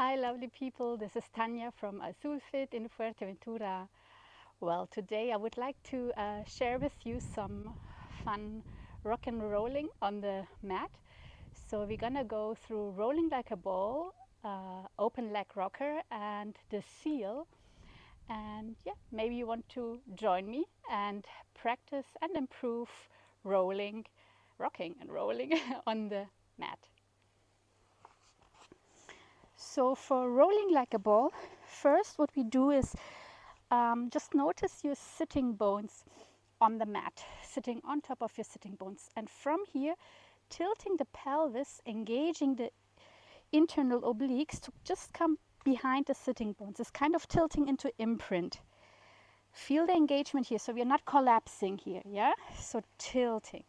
Hi lovely people, this is Tanya from Azulfit in Fuerteventura. Well, today I would like to share with you some fun rock and rolling on the mat. So we're gonna go through rolling like a ball, open leg rocker and the seal. And yeah, maybe you want to join me and practice and improve rolling, rocking and rolling on the mat. So for rolling like a ball, first what we do is just notice your sitting bones on the mat, sitting on top of your sitting bones. And from here, tilting the pelvis, engaging the internal obliques to just come behind the sitting bones. It's kind of tilting into imprint. Feel the engagement here, so we're not collapsing here, yeah? So tilting.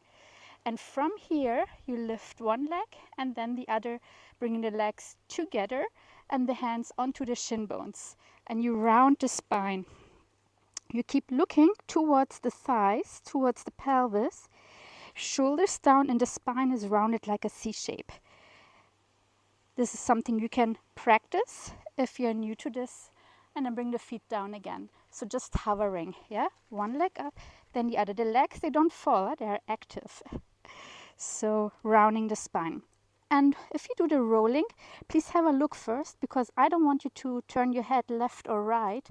And from here, you lift one leg and then the other, bringing the legs together and the hands onto the shin bones. And you round the spine. You keep looking towards the thighs, towards the pelvis. Shoulders down and the spine is rounded like a C shape. This is something you can practice if you're new to this. And then bring the feet down again. So just hovering, yeah? One leg up, then the other. The legs, they don't fall, they are active. So rounding the spine. And if you do the rolling, please have a look first, because I don't want you to turn your head left or right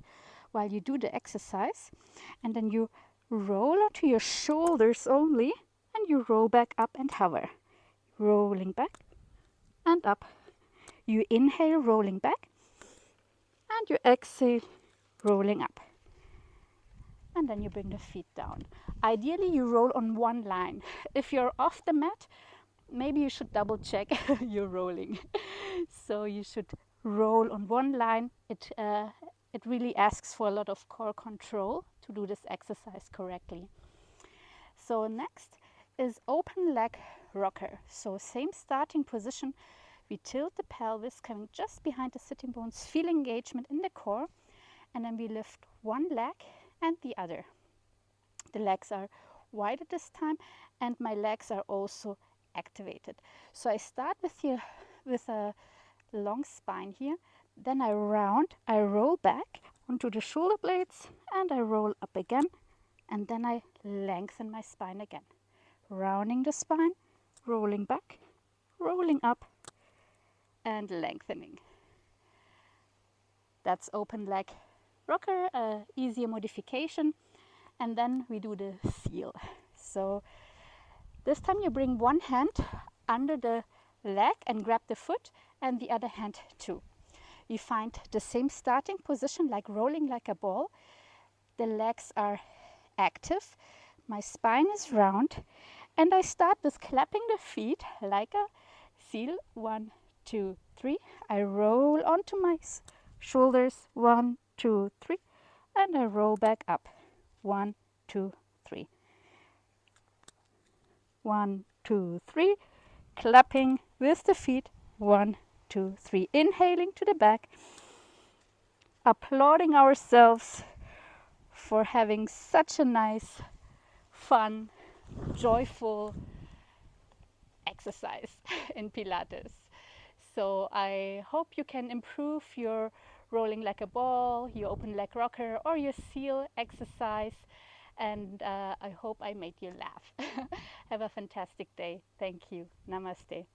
while you do the exercise. And then you roll onto your shoulders only, and you roll back up and hover. Rolling back and up. You inhale, rolling back, and you exhale, rolling up. And then you bring the feet down. Ideally, you roll on one line. If you're off the mat, maybe you should double check your rolling. So you should roll on one line. It really asks for a lot of core control to do this exercise correctly. So next is open leg rocker. So same starting position. We tilt the pelvis, coming just behind the sitting bones, feel engagement in the core, and then we lift one leg and the other. The legs are wide at this time, and my legs are also activated. So I start with a long spine here, then I round, I roll back onto the shoulder blades, and I roll up again, and then I lengthen my spine again. Rounding the spine, rolling back, rolling up, and lengthening. That's open leg rocker, easier modification. And then we do the seal. So this time you bring one hand under the leg and grab the foot, and the other hand too. You find the same starting position, like rolling like a ball. The legs are active, my spine is round, and I start with clapping the feet like a seal. 1, 2, 3. I roll onto my shoulders. 1, 2, 3, and I roll back up. 1, 2, 3. 1, 2, 3. Clapping with the feet. 1, 2, 3. Inhaling to the back. Applauding ourselves for having such a nice, fun, joyful exercise in Pilates. So I hope you can improve your rolling like a ball, your open leg rocker, or your seal exercise. And I hope I made you laugh. Have a fantastic day. Thank you. Namaste.